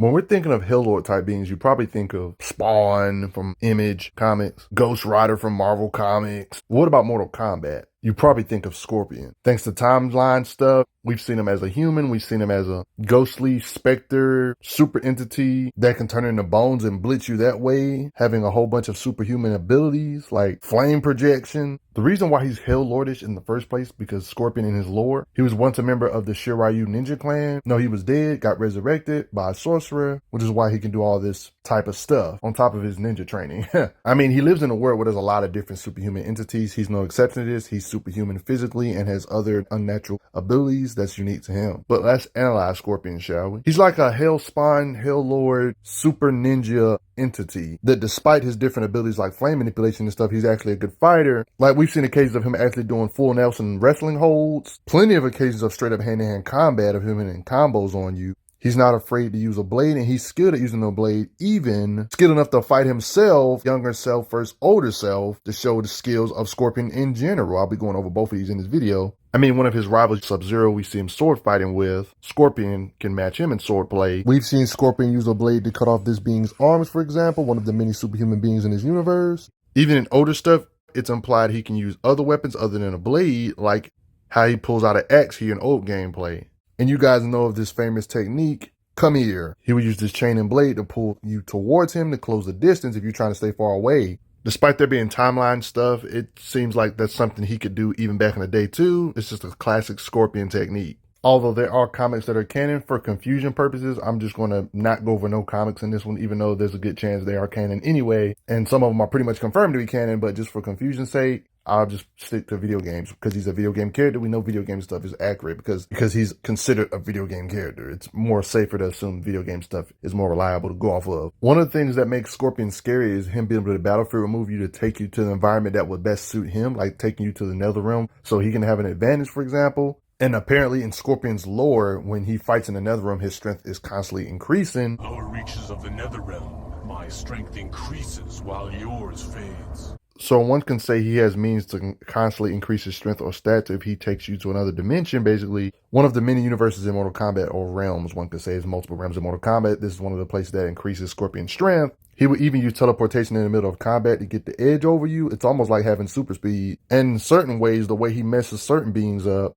When we're thinking of Hell Lord type beings, you probably think of Spawn from Image Comics, Ghost Rider from Marvel Comics. What about Mortal Kombat? You probably think of Scorpion. Thanks to timeline stuff, we've seen him as a human, we've seen him as a ghostly specter, super entity that can turn into bones and blitz you that way, having a whole bunch of superhuman abilities like flame projection. The reason why he's Hell Lordish in the first place, because Scorpion in his lore, he was once a member of the Shiryu ninja clan. No, he was dead, got resurrected by a sorcerer, which is why he can do all this type of stuff on top of his ninja training. I mean, he lives in a world where there's a lot of different superhuman entities. He's no exception to this. He's superhuman physically and has other unnatural abilities that's unique to him. But let's analyze Scorpion, shall we? He's like a Hell Spawn, Hell Lord, super ninja entity that, despite his different abilities like flame manipulation and stuff, he's actually a good fighter. Like, we've seen occasions of him actually doing full Nelson wrestling holds, plenty of occasions of straight up hand-to-hand combat of him and combos on you. He's not afraid to use a blade, and he's skilled at using a blade, even skilled enough to fight himself, younger self versus older self, to show the skills of Scorpion in general. I'll be going over both of these in this video. I mean, one of his rivals, Sub-Zero, we see him sword fighting with. Scorpion can match him in sword play. We've seen Scorpion use a blade to cut off this being's arms, for example, one of the many superhuman beings in his universe. Even in older stuff, it's implied he can use other weapons other than a blade, like how he pulls out an axe here in old gameplay. And you guys know of this famous technique, come here. He would use this chain and blade to pull you towards him to close the distance if you're trying to stay far away. Despite there being timeline stuff, it seems like that's something he could do even back in the day too. It's just a classic Scorpion technique. Although there are comics that are canon, for confusion purposes, I'm just going to not go over no comics in this one, even though there's a good chance they are canon anyway. And some of them are pretty much confirmed to be canon, but just for confusion's sake, I'll just stick to video games. Because he's a video game character, we know video game stuff is accurate because he's considered a video game character. It's more safer to assume video game stuff is more reliable to go off of. One of the things that makes Scorpion scary is him being able to battlefield remove you to take you to the environment that would best suit him, like taking you to the Nether Realm so he can have an advantage, for example. And apparently in Scorpion's lore, when he fights in the Netherrealm, his strength is constantly increasing. Our reaches of the Netherrealm, my strength increases while yours fades. So one can say he has means to constantly increase his strength or stats if he takes you to another dimension, basically. One of the many universes in Mortal Kombat, or realms, one could say, is multiple realms in Mortal Kombat. This is one of the places that increases Scorpion's strength. He would even use teleportation in the middle of combat to get the edge over you. It's almost like having super speed. And in certain ways, the way he messes certain beings up,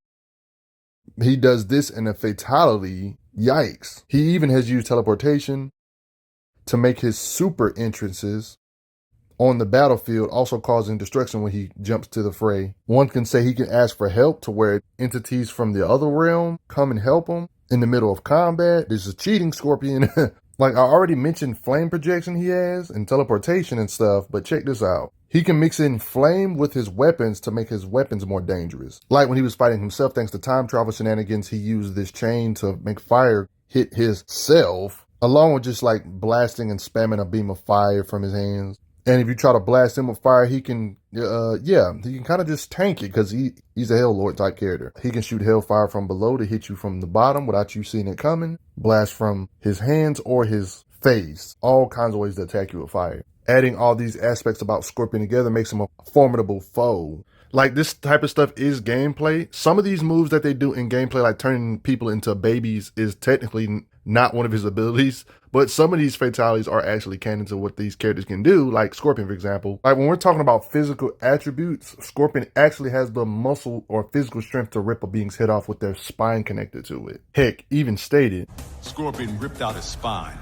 he does this in a fatality. Yikes. He even has used teleportation to make his super entrances on the battlefield, also causing destruction when he jumps to the fray. One can say he can ask for help to where entities from the other realm come and help him in the middle of combat. This is cheating, Scorpion. Like I already mentioned, flame projection he has and teleportation and stuff, but check this out. He can mix in flame with his weapons to make his weapons more dangerous. Like when he was fighting himself, thanks to time travel shenanigans, he used this chain to make fire hit his self, along with just like blasting and spamming a beam of fire from his hands. And if you try to blast him with fire, he can, he can kind of just tank it because he's a Hell Lord type character. He can shoot hellfire from below to hit you from the bottom without you seeing it coming. Blast from his hands or his face. All kinds of ways to attack you with fire. Adding all these aspects about Scorpion together makes him a formidable foe. Like, this type of stuff is gameplay. Some of these moves that they do in gameplay, like turning people into babies, is technically not one of his abilities. But some of these fatalities are actually canon to what these characters can do, like Scorpion, for example. Like, when we're talking about physical attributes, Scorpion actually has the muscle or physical strength to rip a being's head off with their spine connected to it. Heck, even stated, Scorpion ripped out his spine.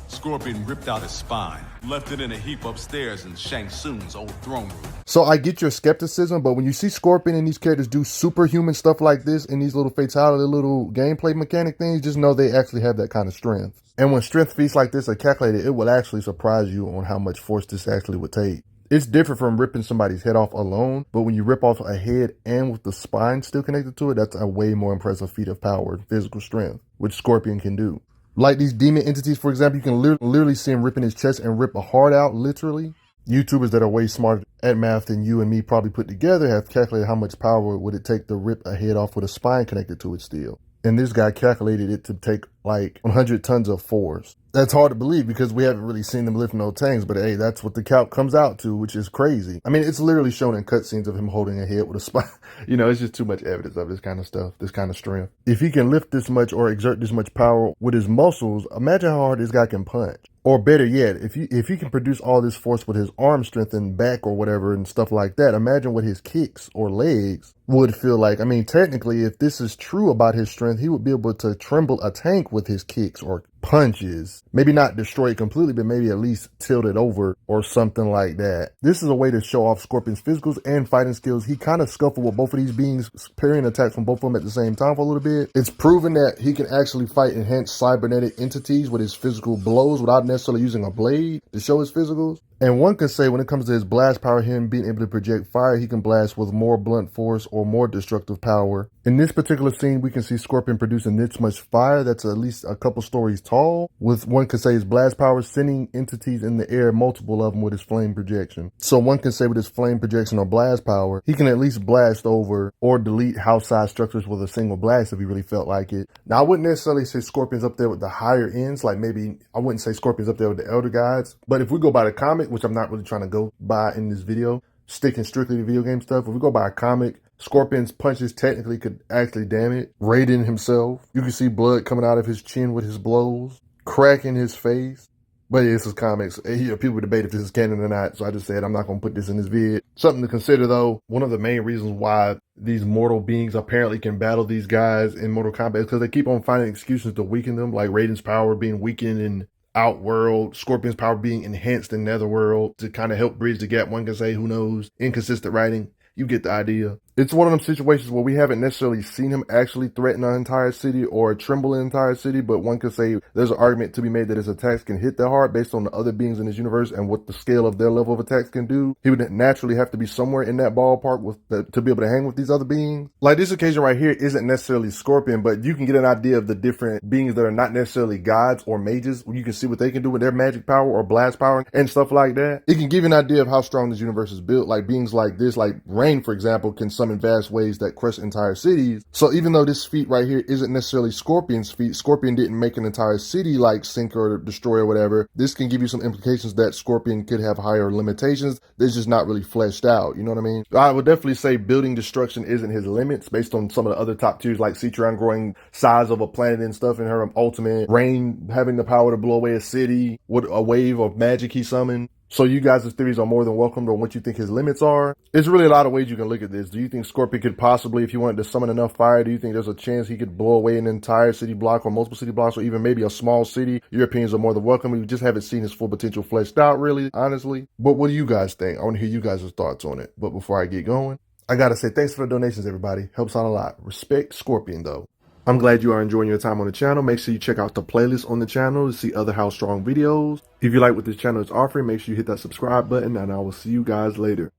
Scorpion ripped out his spine, left it in a heap upstairs in Shang Tsung's old throne room. So I get your skepticism, but when you see Scorpion and these characters do superhuman stuff like this in these little fatality, little gameplay mechanic things, just know they actually have that kind of strength. And when strength feats like this are calculated, it will actually surprise you on how much force this actually would take. It's different from ripping somebody's head off alone, but when you rip off a head and with the spine still connected to it, that's a way more impressive feat of power and physical strength, which Scorpion can do. Like these demon entities, for example, you can literally see him ripping his chest and rip a heart out, literally. YouTubers that are way smarter at math than you and me probably put together have calculated how much power would it take to rip a head off with a spine connected to it still. And this guy calculated it to take like 100 tons of force. That's hard to believe because we haven't really seen him lift no tanks, but hey, that's what the count comes out to, which is crazy. I mean, it's literally shown in cutscenes of him holding a head with a spot. You know, it's just too much evidence of this kind of stuff, this kind of strength. If he can lift this much or exert this much power with his muscles, imagine how hard this guy can punch. Or better yet, if he can produce all this force with his arm strength and back or whatever and stuff like that, imagine what his kicks or legs would feel like. I mean, technically, if this is true about his strength, he would be able to tremble a tank with his kicks or punches. Maybe not destroy it completely, but maybe at least tilt it over or something like that. This is a way to show off Scorpion's physicals and fighting skills. He kind of scuffled with both of these beings, parrying attacks from both of them at the same time for a little bit. It's proven that he can actually fight enhanced cybernetic entities with his physical blows without necessarily using a blade to show his physicals. And one can say when it comes to his blast power, him being able to project fire, he can blast with more blunt force or more destructive power. In this particular scene, we can see Scorpion producing this much fire that's at least a couple stories tall, with one could say his blast power sending entities in the air, multiple of them with his flame projection. So one can say with his flame projection or blast power, he can at least blast over or delete house-sized structures with a single blast if he really felt like it. Now, I wouldn't necessarily say Scorpion's up there with the higher ends, like maybe I wouldn't say Scorpion's up there with the Elder Gods, but if we go by the comic, which I'm not really trying to go by in this video, sticking strictly to video game stuff, if we go by a comic, Scorpion's punches technically could actually damage Raiden himself. You can see blood coming out of his chin with his blows, cracking his face. But yeah, this is comics. People debate if this is canon or not, so I just said I'm not going to put this in this vid. Something to consider though, one of the main reasons why these mortal beings apparently can battle these guys in Mortal Kombat is because they keep on finding excuses to weaken them, like Raiden's power being weakened in Outworld, Scorpion's power being enhanced in Netherworld to kind of help bridge the gap. One can say, who knows, inconsistent writing. You get the idea. It's one of them situations where we haven't necessarily seen him actually threaten an entire city or tremble an entire city, but one could say there's an argument to be made that his attacks can hit that hard based on the other beings in his universe and what the scale of their level of attacks can do. He would naturally have to be somewhere in that ballpark to be able to hang with these other beings. Like this occasion right here isn't necessarily Scorpion, but you can get an idea of the different beings that are not necessarily gods or mages. You can see what they can do with their magic power or blast power and stuff like that. It can give you an idea of how strong this universe is built. Like beings like this, like Rain, for example, can summon vast waves that crush entire cities. So even though this feat right here isn't necessarily Scorpion's feat, Scorpion didn't make an entire city like sink or destroy or whatever. This can give you some implications that Scorpion could have higher limitations. They're just not really fleshed out. You know what I mean? I would definitely say building destruction isn't his limits based on some of the other top tiers like Citron growing size of a planet and stuff in her ultimate. Rain having the power to blow away a city with a wave of magic he summoned. So you guys' theories are more than welcome on what you think his limits are. There's really a lot of ways you can look at this. Do you think Scorpion could possibly, if he wanted to summon enough fire, do you think there's a chance he could blow away an entire city block or multiple city blocks or even maybe a small city? Your opinions are more than welcome. We just haven't seen his full potential fleshed out really, honestly. But what do you guys think? I want to hear you guys' thoughts on it. But before I get going, I gotta say thanks for the donations, everybody. Helps out a lot. Respect Scorpion, though. I'm glad you are enjoying your time on the channel. Make sure you check out the playlist on the channel to see other How Strong videos. If you like what this channel is offering, make sure you hit that subscribe button, and I will see you guys later.